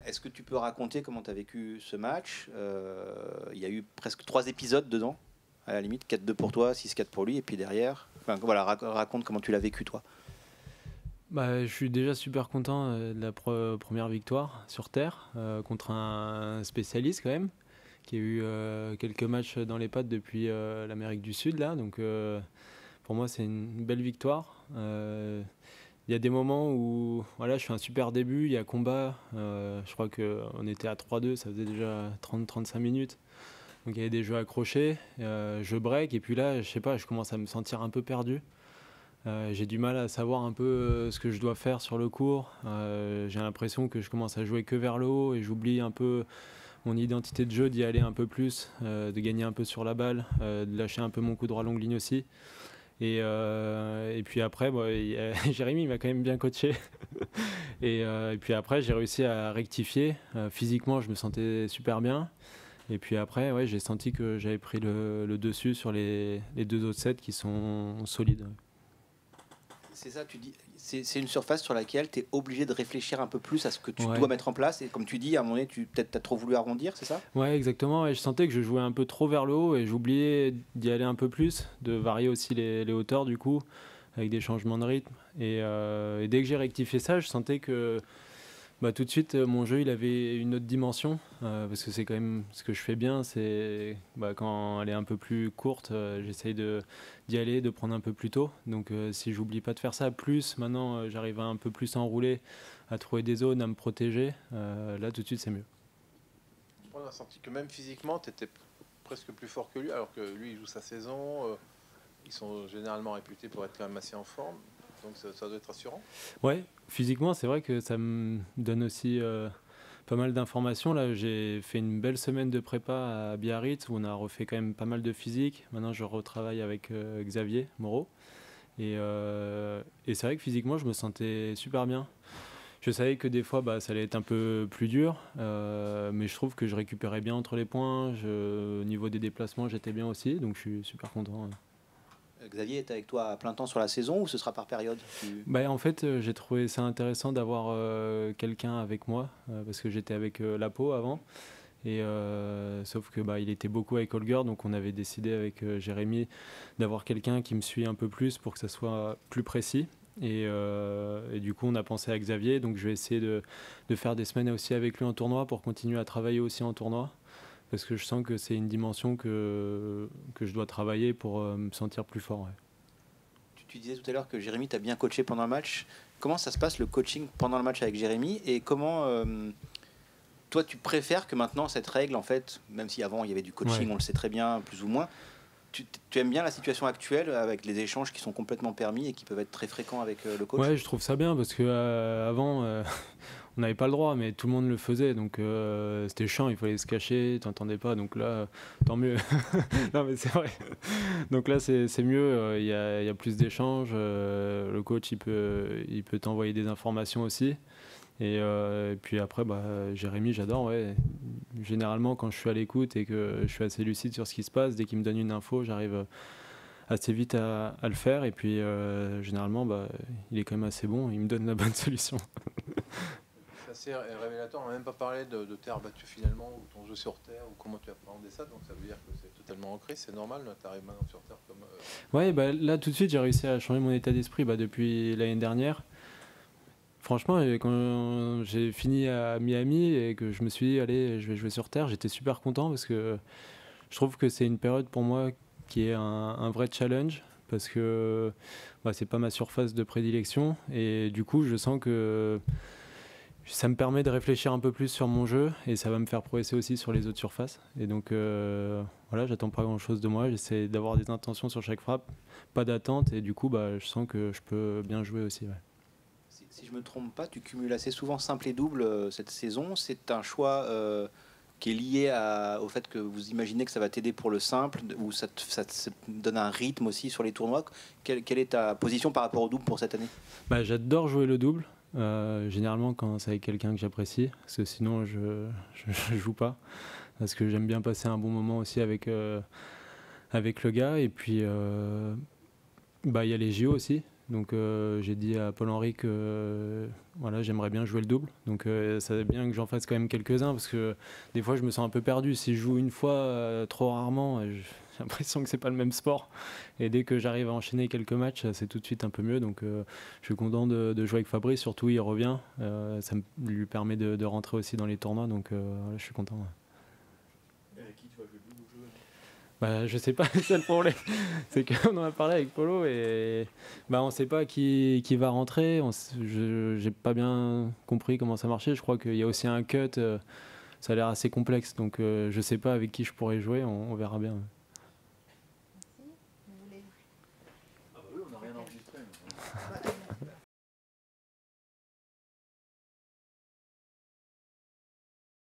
Est-ce que tu peux raconter comment tu as vécu ce match? Il y a eu presque 3 épisodes dedans, à la limite, 4-2 pour toi, 6-4 pour lui, et puis derrière, enfin, voilà, raconte comment tu l'as vécu toi. Bah, je suis déjà super content de la première victoire sur Terre contre un spécialiste quand même, qui a eu quelques matchs dans les pattes depuis l'Amérique du Sud là. Donc pour moi c'est une belle victoire. Il y a des moments où voilà, je fais un super début, il y a combat. Je crois qu'on était à 3-2, ça faisait déjà 30-35 minutes. Donc il y avait des jeux accrochés, je break et puis là, je sais pas, je commence à me sentir un peu perdu. J'ai du mal à savoir un peu ce que je dois faire sur le court. J'ai l'impression que je commence à jouer que vers le haut et j'oublie un peu mon identité de jeu, d'y aller un peu plus, de gagner un peu sur la balle, de lâcher un peu mon coup droit longue ligne aussi. Et puis après, bon, Jérémy m'a quand même bien coaché. Et puis après, j'ai réussi à rectifier. Physiquement, je me sentais super bien. Et puis après, ouais, j'ai senti que j'avais pris le dessus sur les deux autres sets qui sont solides. C'est ça, tu dis, c'est une surface sur laquelle tu es obligé de réfléchir un peu plus à ce que tu dois Ouais. mettre en place. Et comme tu dis, à un moment donné, peut-être tu as trop voulu arrondir, c'est ça? Ouais, exactement. Et je sentais que je jouais un peu trop vers le haut et j'oubliais d'y aller un peu plus, de varier aussi les hauteurs du coup, avec des changements de rythme. Et dès que j'ai rectifié ça, je sentais que bah, tout de suite mon jeu il avait une autre dimension, parce que c'est quand même ce que je fais bien, c'est bah, quand elle est un peu plus courte, j'essaye d'y aller, de prendre un peu plus tôt. Donc si j'oublie pas de faire ça, plus maintenant j'arrive à un peu plus enrouler, à trouver des zones, à me protéger, là tout de suite c'est mieux. On a senti que même physiquement, tu étais presque plus fort que lui, alors que lui, il joue sa saison. Ils sont généralement réputés pour être quand même assez en forme. Donc ça doit être rassurant. Ouais, physiquement, c'est vrai que ça me donne aussi pas mal d'informations. Là, j'ai fait une belle semaine de prépa à Biarritz où on a refait quand même pas mal de physique. Maintenant, je retravaille avec Xavier Moreau. Et c'est vrai que physiquement, je me sentais super bien. Je savais que des fois, bah, ça allait être un peu plus dur, mais je trouve que je récupérais bien entre les points. Au niveau des déplacements, j'étais bien aussi, donc je suis super content. Xavier est avec toi à plein temps sur la saison ou ce sera par période? Bah, en fait, j'ai trouvé ça intéressant d'avoir quelqu'un avec moi, parce que j'étais avec Lapo avant. Sauf que bah, il était beaucoup avec Holger, donc on avait décidé avec Jérémy d'avoir quelqu'un qui me suit un peu plus pour que ça soit plus précis. Et du coup, on a pensé à Xavier, donc je vais essayer de faire des semaines aussi avec lui en tournoi pour continuer à travailler aussi en tournoi. Parce que je sens que c'est une dimension que je dois travailler pour me sentir plus fort. Ouais. Tu disais tout à l'heure que Jérémy t'a bien coaché pendant le match. Comment ça se passe le coaching pendant le match avec Jérémy et comment toi tu préfères que maintenant cette règle en fait, même si avant il y avait du coaching, Ouais. on le sait très bien plus ou moins, tu aimes bien la situation actuelle avec les échanges qui sont complètement permis et qui peuvent être très fréquents avec le coach? Ouais, je trouve ça bien parce que avant, on n'avait pas le droit, mais tout le monde le faisait, donc c'était chiant, il fallait se cacher, t'entendais pas, donc là, tant mieux. Non, mais c'est vrai. Donc là, c'est mieux, il y a plus d'échanges, le coach, il peut t'envoyer des informations aussi. Et puis après, bah, Jérémy, j'adore, ouais. Généralement, quand je suis à l'écoute et que je suis assez lucide sur ce qui se passe, dès qu'il me donne une info, j'arrive assez vite à le faire. Et puis, généralement, bah, il est quand même assez bon, il me donne la bonne solution. C'est assez révélateur. On n'a même pas parlé de terre battue finalement, ou ton jeu sur terre, ou comment tu appréhendais ça. Donc ça veut dire que c'est totalement ancré, c'est normal. Tu arrives maintenant sur terre comme. Ouais, bah, là, tout de suite, j'ai réussi à changer mon état d'esprit bah, depuis l'année dernière. Franchement, quand j'ai fini à Miami et que je me suis dit, allez, je vais jouer sur terre, j'étais super content parce que je trouve que c'est une période pour moi qui est un vrai challenge parce que bah, c'est pas ma surface de prédilection et du coup, je sens que ça me permet de réfléchir un peu plus sur mon jeu et ça va me faire progresser aussi sur les autres surfaces. Et donc voilà, j'attends pas grand chose de moi, j'essaie d'avoir des intentions sur chaque frappe, pas d'attente et du coup, bah, je sens que je peux bien jouer aussi. Ouais. Si je me trompe pas, tu cumules assez souvent simple et double cette saison. C'est un choix qui est lié au fait que vous imaginez que ça va t'aider pour le simple, ou ça te donne un rythme aussi sur les tournois. Quelle est ta position par rapport au double pour cette année? Bah, j'adore jouer le double. Généralement quand c'est avec quelqu'un que j'apprécie, parce que sinon je joue pas. Parce que j'aime bien passer un bon moment aussi avec le gars. Et puis bah, y a les JO aussi. Donc j'ai dit à Paul-Henri que voilà, j'aimerais bien jouer le double. Donc ça serait bien que j'en fasse quand même quelques-uns parce que des fois je me sens un peu perdu. Si je joue une fois trop rarement, j'ai l'impression que c'est pas le même sport. Et dès que j'arrive à enchaîner quelques matchs, c'est tout de suite un peu mieux. Donc je suis content de jouer avec Fabrice, surtout il revient. Lui permet de rentrer aussi dans les tournois. Donc voilà, je suis content. Et avec qui tu vas jouer le double ou jouer Bah, je sais pas, c'est le problème. C'est qu'on en a parlé avec Polo et bah, on sait pas qui va rentrer. J'ai pas bien compris comment ça marchait. Je crois qu'il y a aussi un cut. Ça a l'air assez complexe. Donc je sais pas avec qui je pourrais jouer. On verra bien.